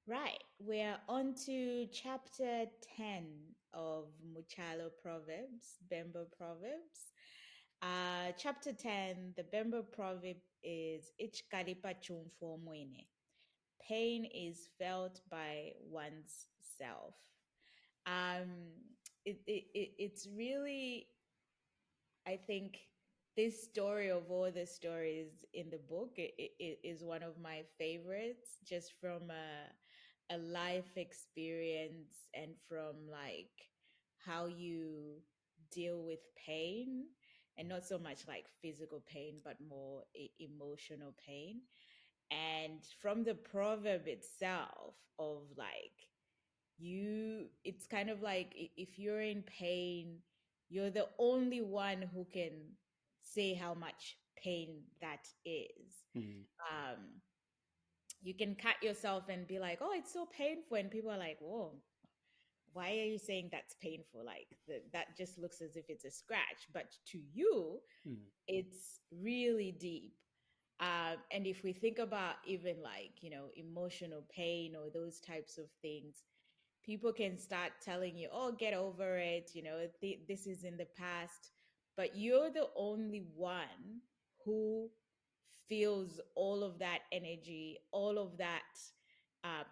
Right, we're on to chapter 10 of Muchalo Proverbs, Bemba Proverbs. Chapter 10, the Bemba proverb is Ich kalipa chumfo mwene. Pain is felt by one's self. It's really, I think, this story of all the stories in the book it is one of my favorites, just from a life experience and from like how you deal with pain, and not so much like physical pain but more emotional pain. And from the proverb itself of like, it's kind of like if you're in pain, you're the only one who can say how much pain that is. Mm. um you can cut yourself and be like, oh, it's so painful, and people are like, whoa, why are you saying that's painful? Like that just looks as if it's a scratch, but to you Mm. it's really deep. And if we think about even like, emotional pain or those types of things, people can start telling you, oh, get over it, this is in the past. But you're the only one who feels all of that energy, all of that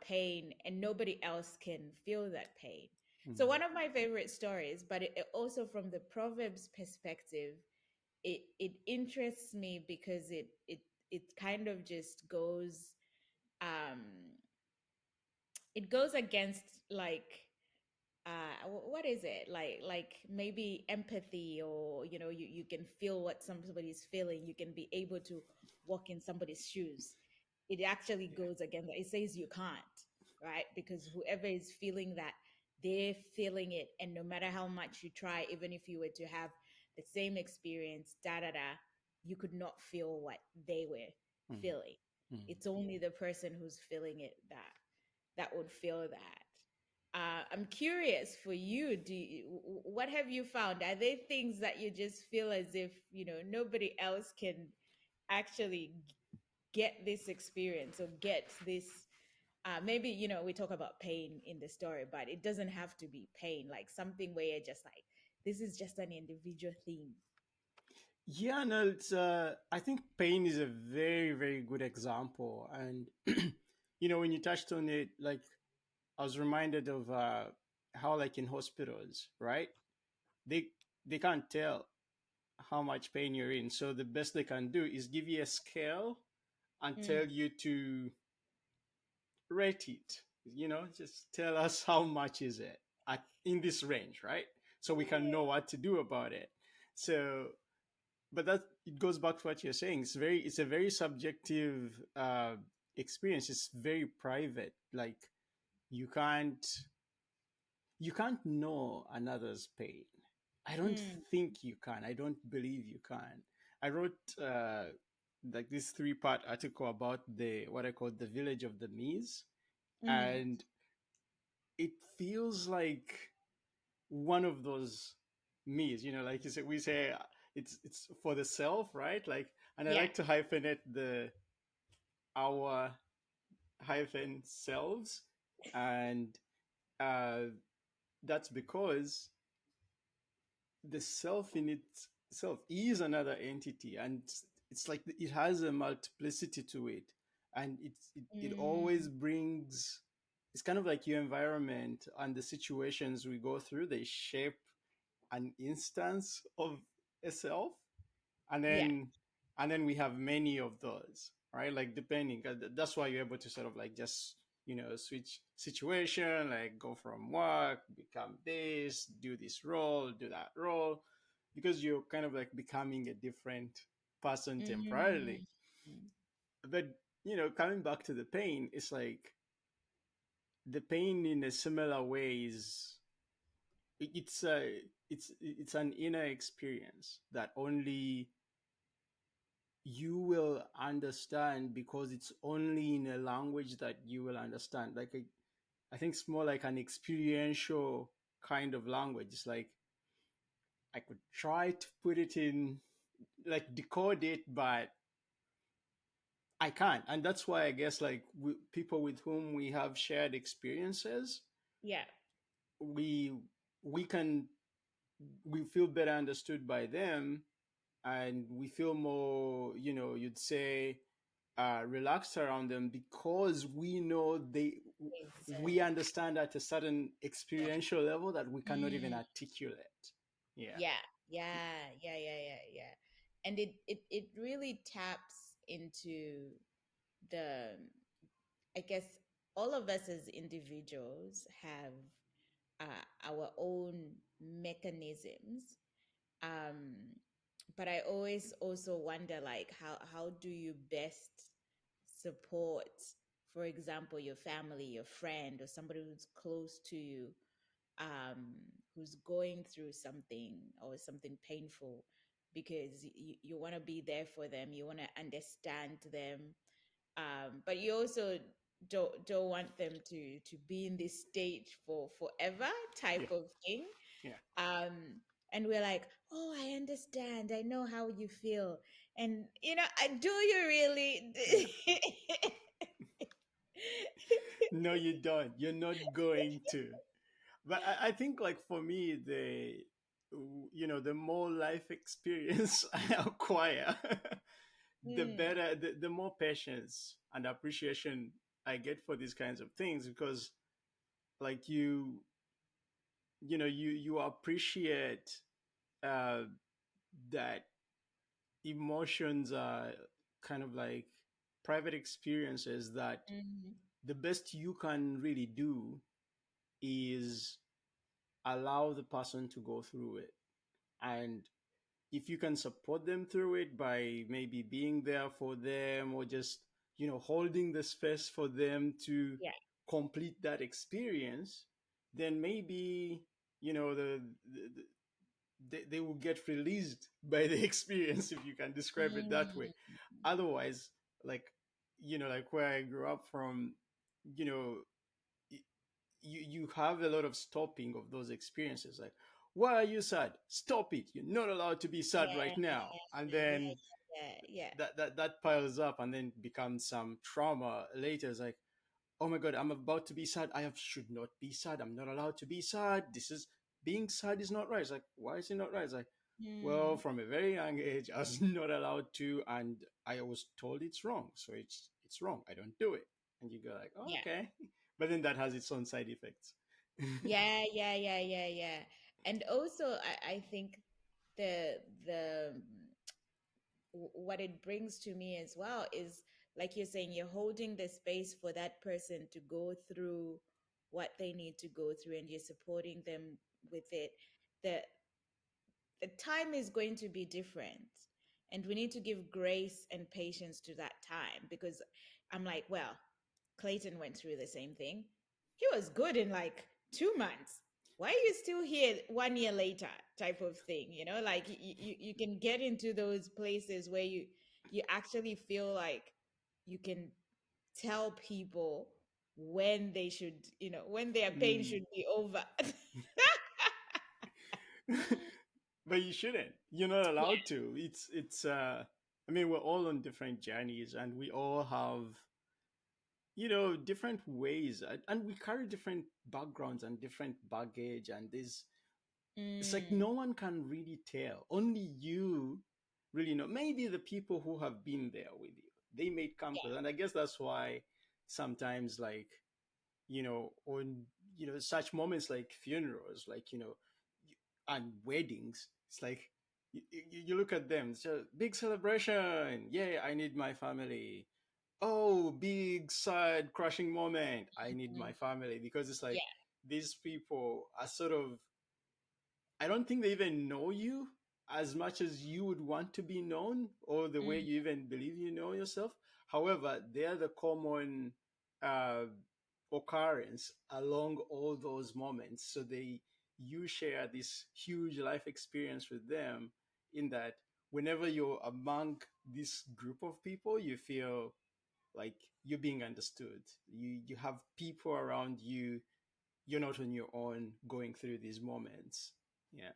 pain, and nobody else can feel that pain. So, Mm. one of my favorite stories, but it also from the Proverbs perspective, it interests me because it kind of just um it goes against like what is it like maybe empathy, or you can feel what somebody's feeling, you can be able to walk in somebody's shoes. It actually Yeah. goes against that. It says you can't, right? Because whoever is feeling that, they're feeling it, and no matter how much you try, even if you were to have the same experience, da da da, you could not feel what they were Mm. feeling. Mm. It's only the person who's feeling it that would feel that. I'm curious for you. What have you found? Are there things that you just feel as if nobody else can actually get this experience or get this? Maybe we talk about pain in the story, but it doesn't have to be pain. Like something where you're just like, this is just an individual thing. Yeah, no, it's I think pain is a very, very good example. And when you touched on it, like I was reminded of how like in hospitals, right? They they can't tell how much pain you're in. So the best they can do is give you a scale and tell Mm, you to rate it. Just tell us how much is it in this range, right? So we can know what to do about it. So, but that it goes back to what you're saying. It's a very subjective experience. It's very private. Like you can't you can't know another's pain. I don't mm, think you can. I don't believe you can. I wrote like this three-part article about the what I call the village of the Mies, mm. and it feels like one of those Mies. Like you said, we say it's for the self, right? Like, and I Yeah. like to hyphenate the our hyphen selves, and uh, that's because the self in itself is another entity, and it's like it has a multiplicity to it, and it always Mm, brings. It's kind of like your environment and the situations we go through, they shape an instance of a self, and yeah. then we have many of those, right? Like depending, that's why you're able to sort of like just switch situation, like go from work, become this, do this role, do that role, because you're kind of like becoming a different person temporarily. Mm, But coming back to the pain, it's like the pain in a similar way is it's an inner experience that only you will understand, because it's only in a language that you will understand. Like I think it's more like an experiential kind of language. It's like I could try to put it in, like decode it, but I can't, and that's why I guess like people with whom we have shared experiences, Yeah. we we can we feel better understood by them, and we feel more, you'd say, relaxed around them because we know we Exactly. understand at a certain experiential level that we cannot even Mm, articulate. Yeah. yeah, yeah. And it really taps into the, I guess all of us as individuals have our own mechanisms. Um, but I always also wonder, like, how do you best support, for example, your family, your friend, or somebody who's close to you, who's going through something or something painful, because you want to be there for them, you want to understand them, but you also don't want them to be in this state for forever Yeah. type of thing. Yeah. And we're like, oh, I understand, I know how you feel, and do you really? Yeah. No, you don't. You're not going to. But I think, like, for me, the more life experience I acquire, the Mm, better, the more patience and appreciation I get for these kinds of things, because like you appreciate uh that emotions are kind of like private experiences that mhm. the best you can really do is allow the person to go through it. And if you can support them through it by maybe being there for them, or just holding the space for them to Yeah. complete that experience, then maybe they will get released by the experience, if you can describe it that way. Mm, Otherwise, like, like where I grew up from, you know you have a lot of stopping of those experiences. Like, why are you sad? Stop it, you're not allowed to be sad yeah, right now. And yeah, then yeah. that piles up and then becomes some trauma later. It's like, oh my god, I'm about to be sad, should not be sad, I'm not allowed to be sad, this is being sad is not right. It's like, why is it not right? It's like, well, Mm, from a very young age I was not allowed to, and I was told it's wrong, so it's wrong, I don't do it. And you go like, oh, yeah. okay. But then that has its own side effects. Yeah. And also, I think the what it brings to me as well is, like you're saying, you're holding the space for that person to go through what they need to go through, and you're supporting them with it. The the time is going to be different, and we need to give grace and patience to that time, because I'm like, well, Clayton went through the same thing. He was good in like 2 months. Why are you still here 1 year later? Type of thing, like you can get into those places where you actually feel like you can tell people when they should, when their pain Mm. should be over. But you shouldn't, you're not Yeah. allowed to. It's I mean, we're all on different journeys, and we all have different ways, and we carry different backgrounds and different baggage, and this it's like Mm, no one can really tell, only you really know. Maybe the people who have been there with you, they made come close. And I guess that's why sometimes, like, on such moments like funerals, like, and weddings, it's like you look at them, it's a big celebration, yeah, I need my family. Oh, big sad crushing moment, I need my mm, family. Because it's like yeah. these people are sort of, I don't think they even know you as much as you would want to be known, or the way Mm, you even believe you know yourself. However, they're the common uh, occurrence along all those moments. So you share this huge life experience with them, in that whenever you're among this group of people, you feel like you're being understood. You have people around you. You're not on your own going through these moments. Yeah.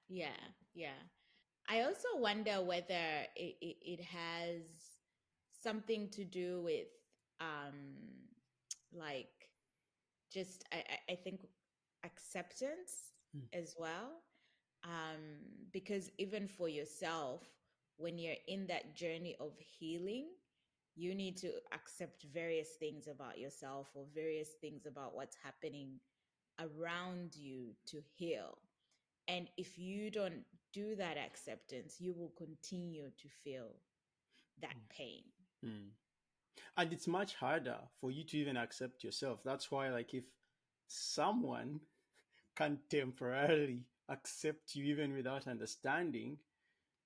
yeah, yeah. I also wonder whether it has. something to do with um like just I think acceptance Mm, as well. Because even for yourself, when you're in that journey of healing, you need to accept various things about yourself or various things about what's happening around you to heal. And if you don't do that acceptance, you will continue to feel that pain. mm. And it's much harder for you to even accept yourself. That's why, like, if someone can temporarily accept you even without understanding,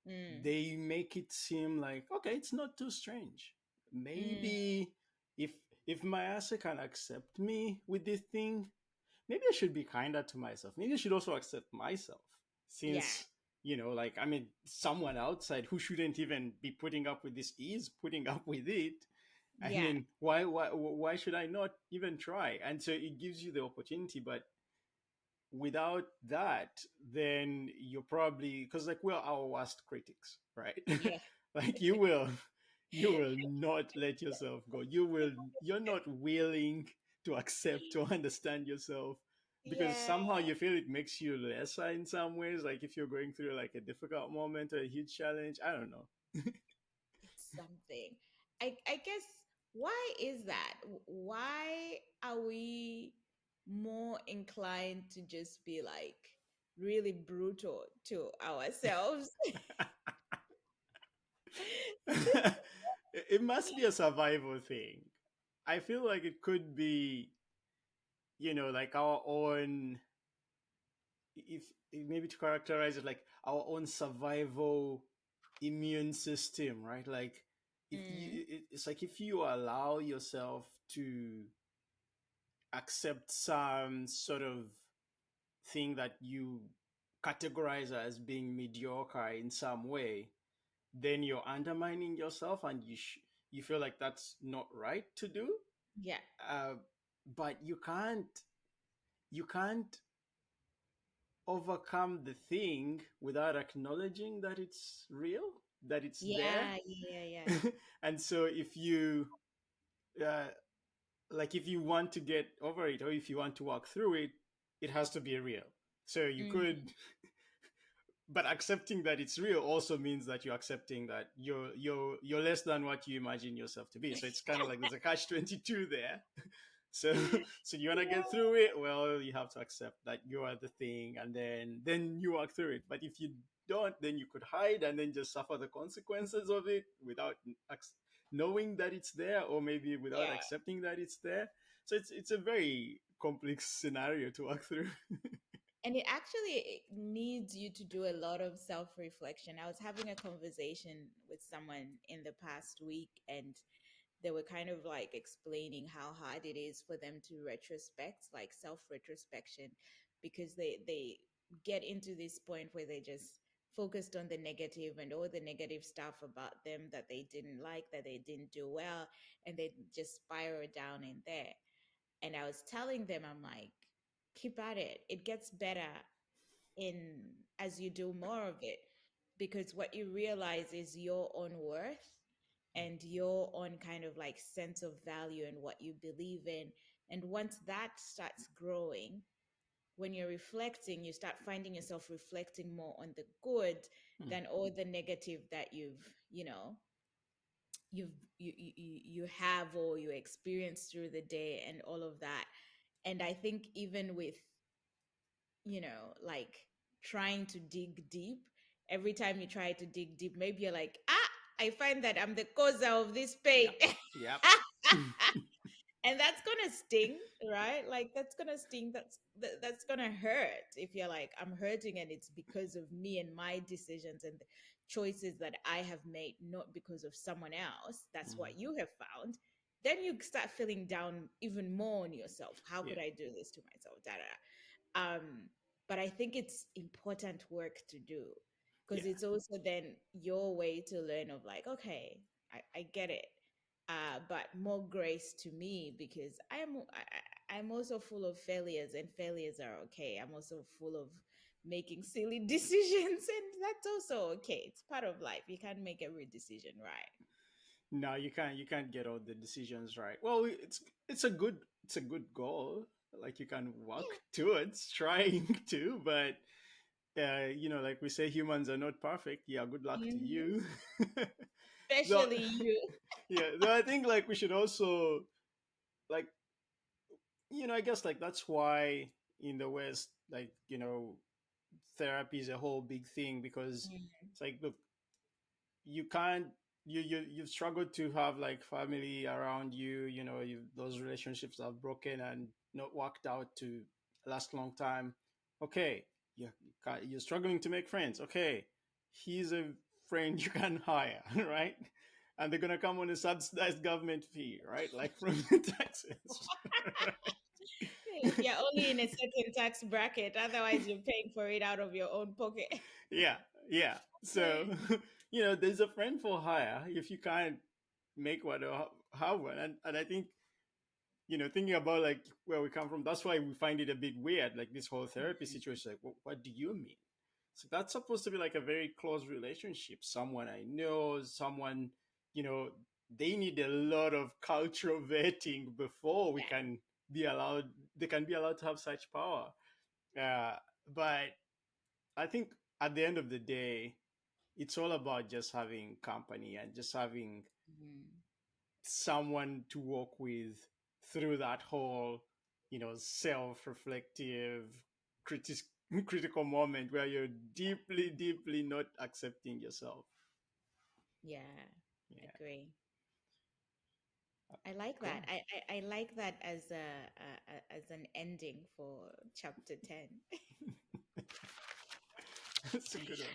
Mm, they make it seem like, okay, it's not too strange. mm, Maybe if if my ass can accept me with this thing, maybe I should be kinder to myself. Maybe I should also accept myself. yeah, Since, like, I mean, someone outside who shouldn't even be putting up with this is putting up with it. I yeah, mean, why should I not even try? And so it gives you the opportunity, but without that, then you're probably, because like we're our worst critics, right? yeah, Like you will not let yourself go. You're not willing to accept to understand yourself, because yeah. somehow you feel it makes you lesser in some ways, like if you're going through like a difficult moment or a huge challenge, I don't know. It's something. I guess, why is that? Why are we more inclined to just be like really brutal to ourselves? It must be a survival thing. I feel like it could be, like our own, if maybe to characterize it, like our own survival immune system, right? Like if Mm, you, it's like if you allow yourself to accept some sort of thing that you categorize as being mediocre in some way, then you're undermining yourself, and you feel like that's not right to do. yeah. uh, but you can't overcome the thing without acknowledging that it's real, that it's there. Yeah, yeah, yeah. And so if you uh, like if you want to get over it, or if you want to walk through it, it has to be real. So you Mm, could, but accepting that it's real also means that you're accepting that you're less than what you imagine yourself to be. So it's kind of like there's a catch 22 there. So so you want to yeah, get through it, well, you have to accept that you are the thing, and then you walk through it. But if you don't, then you could hide and then just suffer the consequences of it without knowing that it's there, or maybe without yeah. accepting that it's there. So it's a very complex scenario to walk through. And it actually needs you to do a lot of self-reflection. I was having a conversation with someone in the past week, and they were kind of like explaining how hard it is for them to retrospect, like self-retrospection, because they get into this point where they just focused on the negative and all the negative stuff about them that they didn't like, that they didn't do well, and they just spiral down in there. And I was telling them, I'm like, keep at it. It gets better in as you do more of it, because what you realize is your own worth and your own kind of like sense of value and what you believe in. And once that starts growing, when you're reflecting, you start finding yourself reflecting more on the good Hmm. than all the negative that you have or you experience through the day and all of that. And I think even with, like trying to dig deep, every time you try to dig deep, maybe you're like, I find that I'm the cause of this pain. Yep. Yep. And that's gonna sting, right? Like that's gonna sting. That's gonna hurt if you're like, I'm hurting and it's because of me and my decisions and the choices that I have made, not because of someone else. That's Mhm. what you have found. Then you start feeling down even more on yourself. How Yeah. could I do this to myself? Da, da, da. But I think it's important work to do, Yeah. because it's also then your way to learn of like, okay, I get it. But more grace to me, because I'm also full of failures, and failures are okay. I'm also full of making silly decisions, and that's also okay. It's part of life. You can't make every decision right. No, you can't get all the decisions right. Well, it's a good goal. Like you can Yeah. work towards trying to, but like we say, humans are not perfect. Yeah, good luck to Hmm. you. So Especially you. yeah, so I think like we should also like I guess like that's why in the West, like therapy is a whole big thing because Mm. it's like, look, you can't you've struggled to have like family around you, those relationships are broken and not worked out to last a long time. Okay, you're struggling to make friends. Okay, he's a friend you can hire, right? And they're gonna come on a subsidized government fee, right? Like from the taxes. If you're only in a certain tax bracket, otherwise you're paying for it out of your own pocket. Yeah, yeah. So, there's a friend for hire if you can't make one or have one. And I think, thinking about like where we come from, that's why we find it a bit weird, like this whole therapy situation. Like, what do you mean? So that's supposed to be like a very close relationship. Someone I know, someone, you know, they need a lot of cultural vetting before we Yeah. can be allowed, they can be allowed to have such power. Uh, but I think at the end of the day, it's all about just having company and just having Mhm. someone to walk with through that whole, self-reflective, critis- critical moment where you're deeply, deeply not accepting yourself. Yeah, Yeah, agree. I like that. cool. I like that as as an ending for chapter 10. That's a good one.